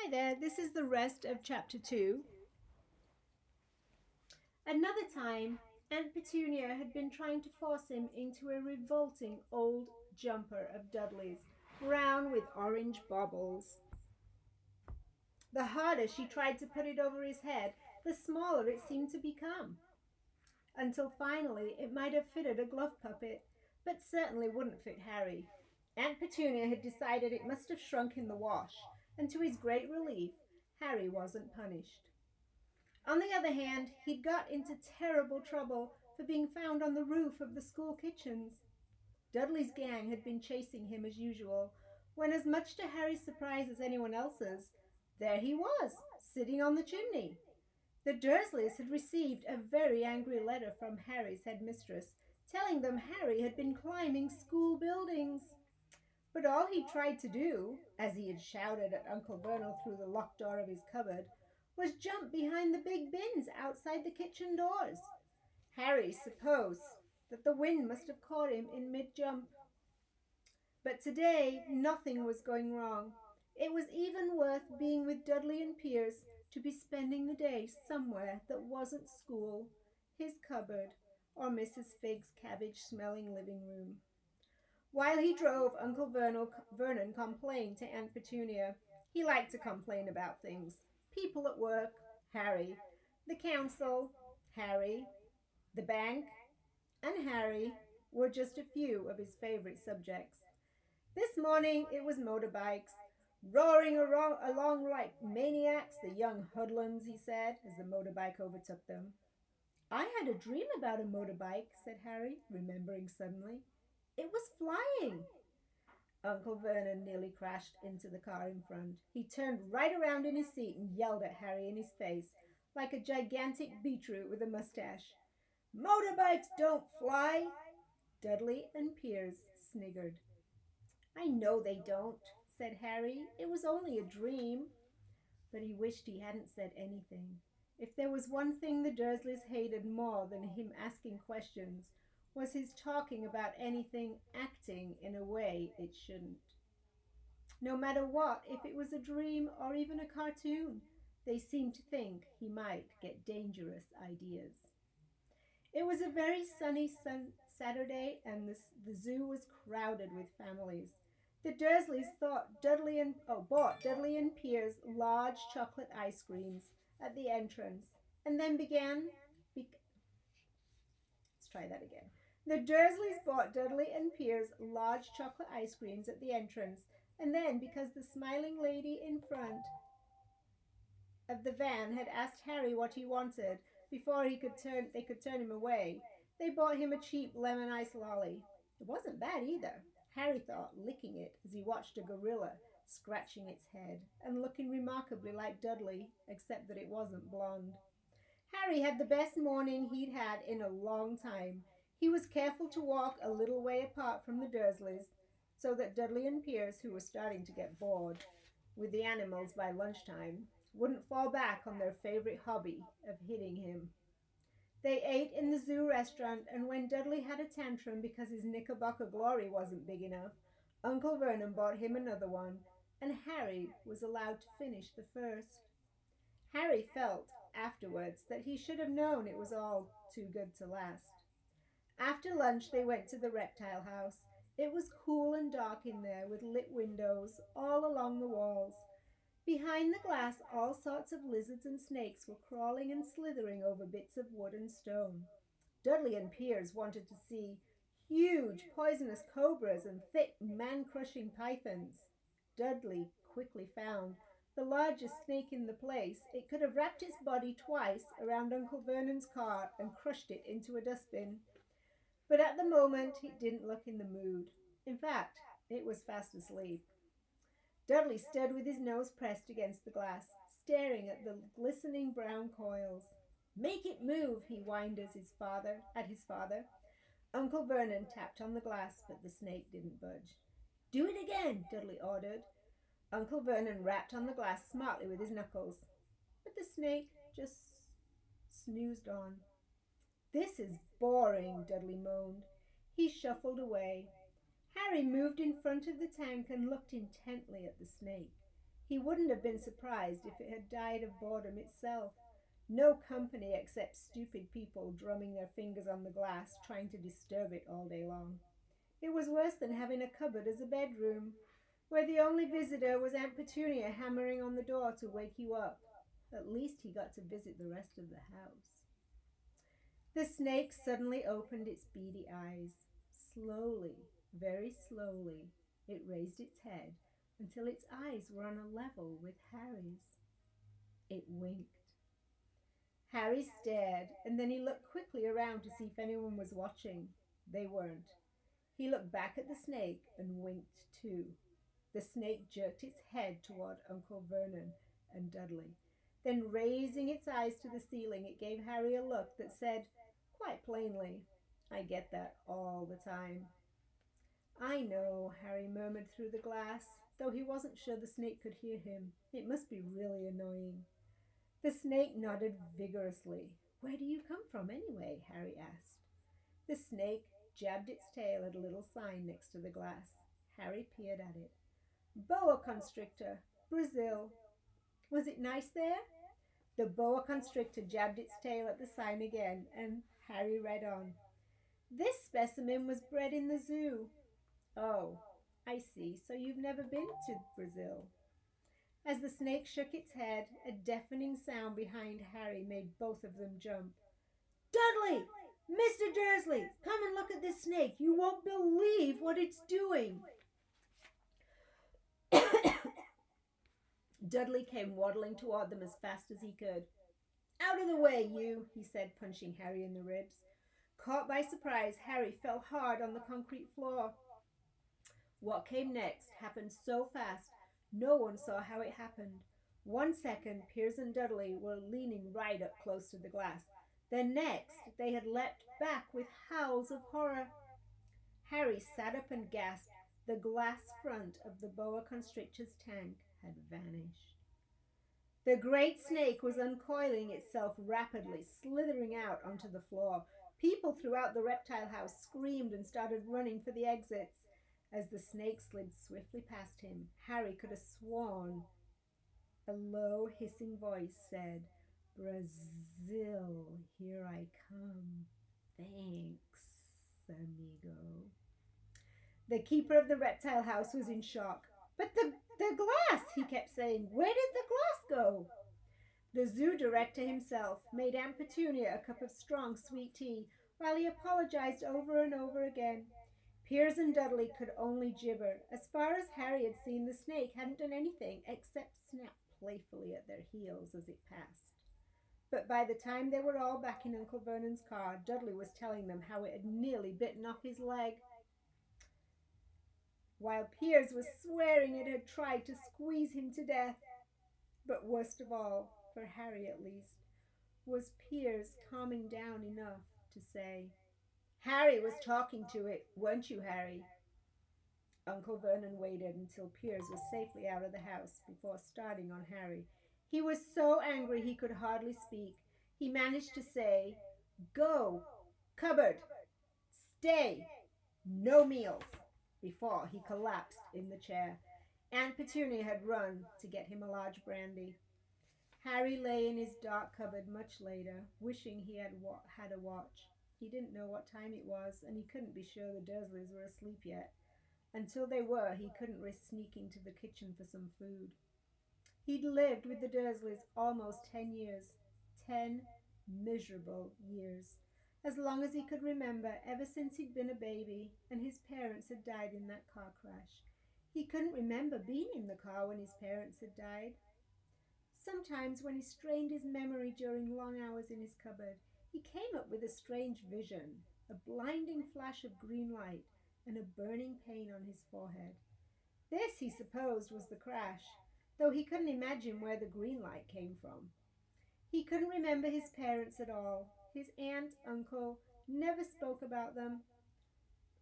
Hi there, this is the rest of chapter 2. Another time, Aunt Petunia had been trying to force him into a revolting old jumper of Dudley's, brown with orange baubles. The harder she tried to put it over his head, the smaller it seemed to become, until finally it might have fitted a glove puppet, but certainly wouldn't fit Harry. Aunt Petunia had decided it must have shrunk in the wash, and to his great relief, Harry wasn't punished. On the other hand, he'd got into terrible trouble for being found on the roof of the school kitchens. Dudley's gang had been chasing him as usual, when, as much to Harry's surprise as anyone else's, there he was, sitting on the chimney. The Dursleys had received a very angry letter from Harry's headmistress, telling them Harry had been climbing school buildings. But all he tried to do, as he had shouted at Uncle Vernon through the locked door of his cupboard, was jump behind the big bins outside the kitchen doors. Harry supposed that the wind must have caught him in mid-jump. But today nothing was going wrong. It was even worth being with Dudley and Piers to be spending the day somewhere that wasn't school, his cupboard, or Mrs. Figg's cabbage-smelling living room. While he drove, Uncle Vernon complained to Aunt Petunia. He liked to complain about things. People at work, Harry. The council, Harry. The bank, and Harry were just a few of his favorite subjects. This morning it was motorbikes, roaring along like maniacs, the young hoodlums, he said, as the motorbike overtook them. I had a dream about a motorbike, said Harry, remembering suddenly. It was flying. Uncle Vernon nearly crashed into the car in front. He turned right around in his seat and yelled at Harry in his face, like a gigantic beetroot with a mustache. Motorbikes don't fly! Dudley and Piers sniggered. I know they don't, said Harry. It was only a dream. But he wished he hadn't said anything. If there was one thing the Dursleys hated more than him asking questions, was his talking about anything acting in a way it shouldn't. No matter what, if it was a dream or even a cartoon, they seemed to think he might get dangerous ideas. It was a very sunny Saturday, and the zoo was crowded with families. The Dursleys bought Dudley and Piers large chocolate ice creams at the entrance, and then let's try that again. The Dursleys bought Dudley and Piers large chocolate ice creams at the entrance, and then, because the smiling lady in front of the van had asked Harry what he wanted before they could turn him away, they bought him a cheap lemon ice lolly. It wasn't bad either, Harry thought, licking it as he watched a gorilla scratching its head and looking remarkably like Dudley, except that it wasn't blonde. Harry had the best morning he'd had in a long time. He was careful to walk a little way apart from the Dursleys, so that Dudley and Piers, who were starting to get bored with the animals by lunchtime, wouldn't fall back on their favorite hobby of hitting him. They ate in the zoo restaurant, and when Dudley had a tantrum because his Knickerbocker glory wasn't big enough, Uncle Vernon bought him another one, and Harry was allowed to finish the first. Harry felt afterwards that he should have known it was all too good to last. After lunch they went to the reptile house. It was cool and dark in there, with lit windows all along the walls. Behind the glass all sorts of lizards and snakes were crawling and slithering over bits of wood and stone. Dudley and Piers wanted to see huge poisonous cobras and thick man-crushing pythons. Dudley quickly found the largest snake in the place. It could have wrapped its body twice around Uncle Vernon's car and crushed it into a dustbin. But at the moment he didn't look in the mood. In fact, it was fast asleep. Dudley stood with his nose pressed against the glass, staring at the glistening brown coils. Make it move, he whined at his father. Uncle Vernon tapped on the glass, but the snake didn't budge. Do it again, Dudley ordered. Uncle Vernon rapped on the glass smartly with his knuckles, but the snake just snoozed on. This is boring, Dudley moaned. He shuffled away. Harry moved in front of the tank and looked intently at the snake. He wouldn't have been surprised if it had died of boredom itself. No company except stupid people drumming their fingers on the glass, trying to disturb it all day long. It was worse than having a cupboard as a bedroom, where the only visitor was Aunt Petunia hammering on the door to wake you up. At least he got to visit the rest of the house. The snake suddenly opened its beady eyes. Slowly, very slowly, it raised its head until its eyes were on a level with Harry's. It winked. Harry stared, and then he looked quickly around to see if anyone was watching. They weren't. He looked back at the snake and winked too. The snake jerked its head toward Uncle Vernon and Dudley. Then, raising its eyes to the ceiling, it gave Harry a look that said, quite plainly, "I get that all the time." "I know," Harry murmured through the glass, though he wasn't sure the snake could hear him. It must be really annoying. The snake nodded vigorously. "Where do you come from, anyway?" Harry asked. The snake jabbed its tail at a little sign next to the glass. Harry peered at it. "Boa constrictor, Brazil." "Was it nice there?" The boa constrictor jabbed its tail at the sign again, and Harry read on. "This specimen was bred in the zoo." "Oh, I see. So you've never been to Brazil?" As the snake shook its head, a deafening sound behind Harry made both of them jump. "Dudley! Mr. Dursley! Come and look at this snake! You won't believe what it's doing!" Dudley came waddling toward them as fast as he could. "Out of the way, you!" he said, punching Harry in the ribs. Caught by surprise, Harry fell hard on the concrete floor. What came next happened so fast, no one saw how it happened. 1 second, Piers and Dudley were leaning right up close to the glass. The next, they had leapt back with howls of horror. Harry sat up and gasped. The glass front of the boa constrictor's tank had vanished. The great snake was uncoiling itself rapidly, slithering out onto the floor. People throughout the reptile house screamed and started running for the exits. As the snake slid swiftly past him, Harry could have sworn a low, hissing voice said, "Brazil, here I come. Thanks, amigo." The keeper of the reptile house was in shock. "But the glass," he kept saying. "Where did the glass go?" The zoo director himself made Aunt Petunia a cup of strong, sweet tea, while he apologized over and over again. Piers and Dudley could only gibber. As far as Harry had seen, the snake hadn't done anything except snap playfully at their heels as it passed. But by the time they were all back in Uncle Vernon's car, Dudley was telling them how it had nearly bitten off his leg, while Piers was swearing it had tried to squeeze him to death. But worst of all, for Harry at least, was Piers calming down enough to say, "Harry was talking to it, weren't you, Harry?" Uncle Vernon waited until Piers was safely out of the house before starting on Harry. He was so angry he could hardly speak. He managed to say, "Go! Cupboard! Stay! No meals!" before he collapsed in the chair. Aunt Petunia had run to get him a large brandy. Harry lay in his dark cupboard much later, wishing he had a watch. He didn't know what time it was, and he couldn't be sure the Dursleys were asleep yet. Until they were, he couldn't risk sneaking to the kitchen for some food. He'd lived with the Dursleys almost 10 years. 10 miserable years. As long as he could remember, ever since he'd been a baby, and his parents had died in that car crash. He couldn't remember being in the car when his parents had died. Sometimes, when he strained his memory during long hours in his cupboard, he came up with a strange vision, a blinding flash of green light, and a burning pain on his forehead. This, he supposed, was the crash, though he couldn't imagine where the green light came from. He couldn't remember his parents at all. His aunt, uncle, never spoke about them,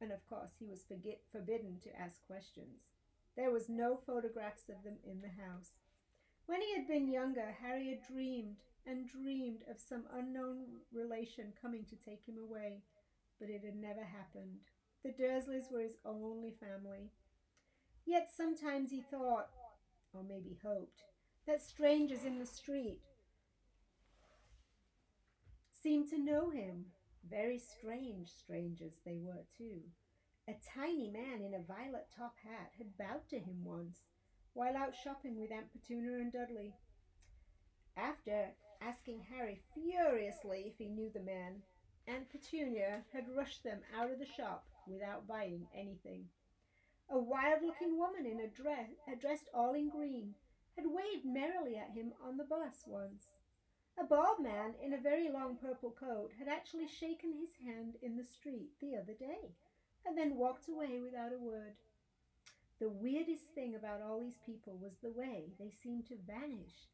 and of course he was forbidden to ask questions. There was no photographs of them in the house. When he had been younger, Harry had dreamed and dreamed of some unknown relation coming to take him away, but it had never happened. The Dursleys were his only family. Yet sometimes he thought, or maybe hoped, that strangers in the street seemed to know him. Very strange strangers they were, too. A tiny man in a violet top hat had bowed to him once, while out shopping with Aunt Petunia and Dudley. After asking Harry furiously if he knew the man, Aunt Petunia had rushed them out of the shop without buying anything. A wild-looking woman in a dress, dressed all in green, had waved merrily at him on the bus once. A bald man in a very long purple coat had actually shaken his hand in the street the other day, and then walked away without a word. The weirdest thing about all these people was the way they seemed to vanish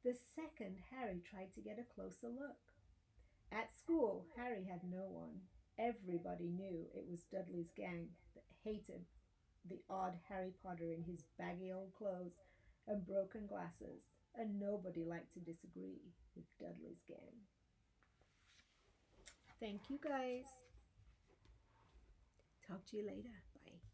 the second Harry tried to get a closer look. At school, Harry had no one. Everybody knew it was Dudley's gang that hated the odd Harry Potter in his baggy old clothes and broken glasses, and nobody liked to disagree with Dudley's gang. Thank you guys. Talk to you later. Bye.